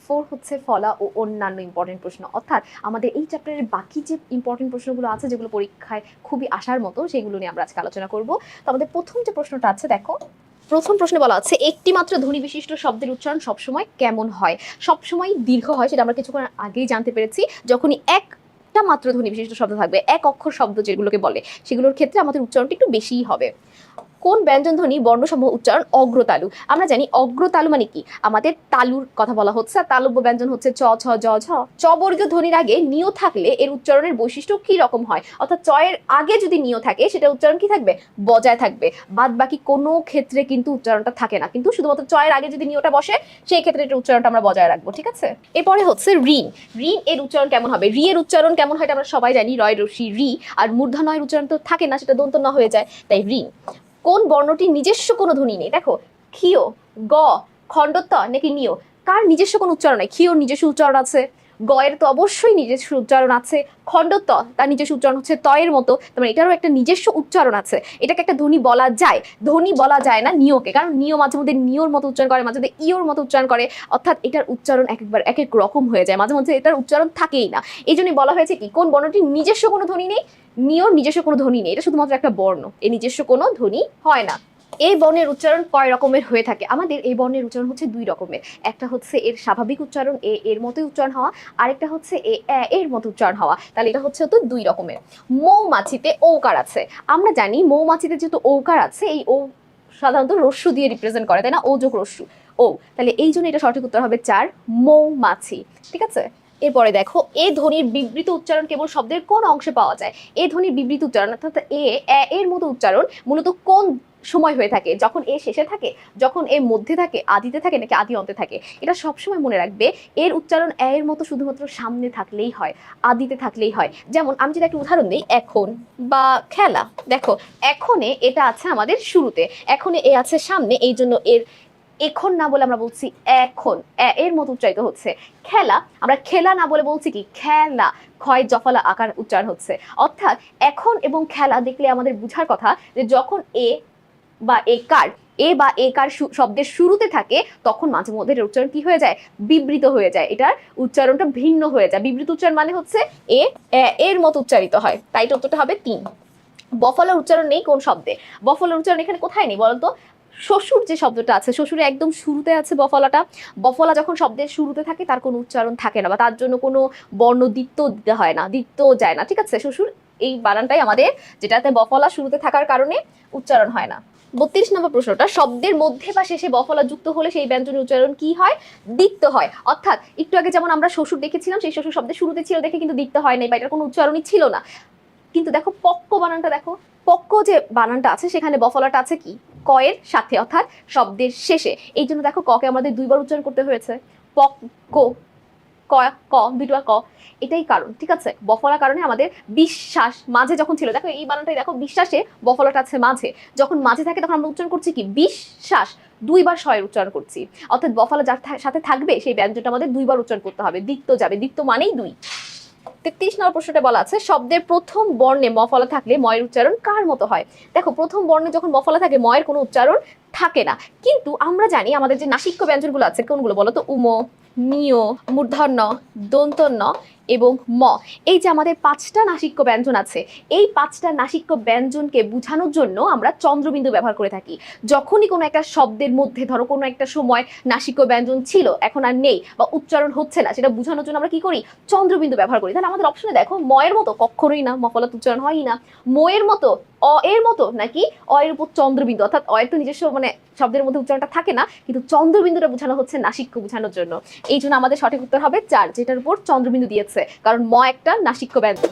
4 হচ্ছে ফলা ও অন্যান্য ইম্পর্টেন্ট প্রশ্ন, অর্থাৎ আমাদের এই চ্যাপ্টারের বাকি যে ইম্পর্টেন্ট প্রশ্নগুলো আছে যেগুলো পরীক্ষায় খুবই আসার মতো, সেগুলো নিয়ে আমরা আজকে আলোচনা করব। তো আমাদের প্রথম যে প্রশ্নটা আছে, দেখো প্রথম প্রশ্নে বলা আছে একটি মাত্র ধ্বনি বিশিষ্ট শব্দের উচ্চারণ সবসময় কেমন হয়? সবসময় দীর্ঘ হয়, সেটা আমরা কিছুক্ষণ আগেই জানতে পেরেছি। যখনই একটা মাত্র ধ্বনি বিশিষ্ট শব্দ থাকবে, এক অক্ষর শব্দ যেগুলোকে বলে, সেগুলোর ক্ষেত্রে আমাদের উচ্চারণটা একটু বেশিই হবে। কোন ব্যঞ্জন ধ্বনি বর্ণসমূহ উচ্চারণ অগ্রতালু? আমরা জানি অগ্রতালু মানে কি, আমাদের তালুর কথা বলা হচ্ছে। আর তালব্য ব্যঞ্জন হচ্ছে চ, ছ, জ, ঝ। চ বর্গীয় ধ্বনির আগে নিয় থাকলে এর উচ্চারণের বৈশিষ্ট্য কি রকম হয়? অর্থাৎ চ এর আগে যদি নিয় থাকে, সেটা উচ্চারণ কি থাকবে? বজায় থাকবে। বাদ বাকি কোনো ক্ষেত্রে কিন্তু উচ্চারণটা থাকে না, কিন্তু শুধুমাত্র চ এর আগে যদি নিয়টা বসে, সেই ক্ষেত্রে এটার উচ্চারণটা আমরা বজায় রাখবো। ঠিক আছে, এরপরে হচ্ছে ঋণ। ঋণ এর উচ্চারণ কেমন হবে? রি এর উচ্চারণ কেমন হয় আমরা সবাই জানি, রয় রসি রি। আর মূর্ধন্যয়ের উচ্চারণ তো থাকে না, সেটা দন্ত ন হয়ে যায়, তাই ঋণ। কোন বর্ণটির নিজস্ব কোনো ধ্বনি নেই? দেখো ক্ষীয়, গ, খণ্ডত্ব নাকি নিয়, কার নিজস্ব কোনো উচ্চারণ নাই? ক্ষীয়র নিজস্ব উচ্চারণ আছে, গ এর তো অবশ্যই নিজস্ব উচ্চারণ আছে, খণ্ডত্ব তার নিজস্ব উচ্চারণ হচ্ছে ত এর মতো, তার এটারও একটা নিজস্ব উচ্চারণ আছে। এটাকে একটা ধ্বনি বলা যায়। ধ্বনি বলা যায় না নিয়কে, কারণ নিয় মাঝে মধ্যে নিয়র মতো উচ্চারণ করে, মাঝে মধ্যে ইয়র মতো উচ্চারণ করে, অর্থাৎ এটার উচ্চারণ একবার এক এক রকম হয়ে যায়, মাঝে মধ্যে এটার উচ্চারণ থাকেই না। এই জন্যই বলা হয়েছে কি, কোন বর্ণটির নিজস্ব কোনো ধ্বনি নেই? নিয়র নিজস্ব কোনো ধ্বনি নেই, এটা শুধুমাত্র একটা বর্ণ, এর নিজস্ব কোনো ধ্বনি হয় না। এই বর্ণের উচ্চারণ কয় রকমের হয়ে থাকে? আমাদের এই বর্ণের উচ্চারণ হচ্ছে দুই রকমের। একটা হচ্ছে এর স্বাভাবিক উচ্চারণ, এ এর মতোই উচ্চারণ হওয়া, আরেকটা হচ্ছে এ এর মতো উচ্চারণ হওয়া। তাহলে এটা হচ্ছে তো দুই রকমের। মৌমাছিতে ঔকার আছে। আমরা জানি মৌমাছিতে যেহেতু ঔকার আছে, এই ও সাধারণত রস্যু দিয়ে রিপ্রেজেন্ট করে, তাই না? ও যোগ রস্যু, ও। তাহলে এই জন্য এটা সঠিক উত্তর হবে 4, মৌমাছি। ঠিক আছে, এরপরে দেখো এ ধ্বনির বিবৃত উচ্চারণ কেবল শব্দের কোন অংশে পাওয়া যায়? এ ধ্বনির বিবৃত উচ্চারণ অর্থাৎ এর মতো উচ্চারণ মূলত কোন সময় হয়ে থাকে? যখন এ শেষে থাকে, যখন এ মধ্যে থাকে, আদিতে থাকে নাকি আদি অন্তে থাকে? এটা সবসময় মনে রাখবে, এর উচ্চারণ এর মতো শুধুমাত্র সামনে থাকলেই হয়, আদিতে থাকলেই হয়। যেমন আমি যদি একটা উদাহরণ দিই, এখন বা খেলা, দেখো এখনে এটা আছে আমাদের শুরুতে, এখনে এ আছে সামনে, এই জন্য এর এখন না বলে আমরা বলছি এখন, এর মতো উচ্চারিত হচ্ছে। খেলা, আমরা খেলা না বলে বলছি কি খেলা, ক্ষয় জফলা আকার উচ্চারণ হচ্ছে। অর্থাৎ এখন এবং খেলা দেখলে আমাদের বুঝার কথা যে যখন এ বা এ কার শব্দের শুরুতে থাকে, তখন মাঝে মধ্যে এর উচ্চারণ কি হয়ে যায়? বিবৃত হয়ে যায়, এটার উচ্চারণটা ভিন্ন হয়ে যায়। বিবৃত উচ্চারণ মানে হচ্ছে এ এর মতো উচ্চারিত হয়, তাই এটা উত্তরটা হবে 3। বফলার উচ্চারণ নেই কোন শব্দে? বফলার উচ্চারণ এখানে কোথায় নেই বলতো? শ্বশুর যে শব্দটা আছে, শ্বশুরে একদম শুরুতে আছে বফলাটা। বফলা যখন শব্দের শুরুতে থাকে, তার কোনো উচ্চারণ থাকে না, বা তার জন্য কোনো বর্ণ দ্বিত্ব দিতে হয় না, দ্বিত্ব যায় না। ঠিক আছে, শ্বশুর এই বানানটাই আমাদের, যেটাতে বফলা শুরুতে থাকার কারণে উচ্চারণ হয় না। 32 নম্বর প্রশ্নটা, শব্দের মধ্যে বা শেষে বফলা যুক্ত হলে সেই ব্যঞ্জনের উচ্চারণ কি হয়? দ্বিত্ব হয়। অর্থাৎ একটু আগে যেমন আমরা শ্বশুর দেখেছিলাম, সেই শ্বশুর শব্দের শুরুতে ছিল দেখে কিন্তু দ্বিত্ব হয় নাই, বা এটার কোনো উচ্চারণই ছিল না। কিন্তু দেখো পক্ক বানানটা, দেখো পক্ক যে বানানটা আছে, সেখানে বফলাটা আছে কি ক এর সাথে, অর্থাৎ শব্দের শেষে। এই জন্য দেখো ককে আমাদের দুইবার উচ্চারণ করতে হয়েছে, পক্ক, ক, ক দুইটা ক, এটাই কারণ। ঠিক আছে, বফলার কারণে আমাদের বিশ্বাস মাঝে যখন ছিল, দেখো এই বানানটাই দেখো, বিশ্বাসে বফলাটা আছে মাঝে, যখন মাঝে থাকে তখন আমরা উচ্চারণ করছি কি বিশ্বাস, দুইবার শয়ের উচ্চারণ করছি। অর্থাৎ বফলা যার সাথে থাকবে সেই ব্যঞ্জনটা আমাদের দুইবার উচ্চারণ করতে হবে, দ্বিত্ব যাবে, দ্বিত্ব মানেই 2। 33 নম্বর প্রশ্নটা বলা আছে, শব্দের প্রথম বর্ণে মফলা থাকলে ময়ের উচ্চারণ কার মতো হয়? দেখো প্রথম বর্ণে যখন মফলা থাকে, ময়ের কোনো উচ্চারণ থাকে না। কিন্তু আমরা জানি আমাদের যে নাসিক্য ব্যঞ্জনগুলো আছে, কোনগুলো বলো তো? উম, নিয়, মূর্ধন্য, দন্তন্য এবং ম। এই যে আমাদের 5টা নাসিক্য ব্যঞ্জন আছে, এই 5টা নাসিক্য ব্যঞ্জনকে বোঝানোর জন্য আমরা চন্দ্রবিন্দু ব্যবহার করে থাকি। যখনই কোনো একটা শব্দের মধ্যে, ধরো কোনো একটা সময় নাসিক্য ব্যঞ্জন ছিল, এখন আর নেই, বা উচ্চারণ হচ্ছে না, সেটা বোঝানোর জন্য আমরা কি করি? চন্দ্রবিন্দু ব্যবহার করি। তাহলে আমাদের অপশনে দেখো, ময়ের মতো কখনোই না, মফলাত উচ্চারণ হয়ই না। ময়ের মতো, অ এর মতো, নাকি অ এর উপর চন্দ্রবিন্দু, অর্থাৎ অ এর তো নিজস্ব মানে শব্দের মধ্যে উচ্চারণটা থাকে না, কিন্তু চন্দ্রবিন্দুটা বোঝানো হচ্ছে নাসিক্য বোঝানোর জন্য। এই জন্য আমাদের সঠিক উত্তর হবে 4, যেটার উপর চন্দ্রবিন্দু দিয়েছে, কারণ ম একটা নাসিক্য ব্যঞ্জন।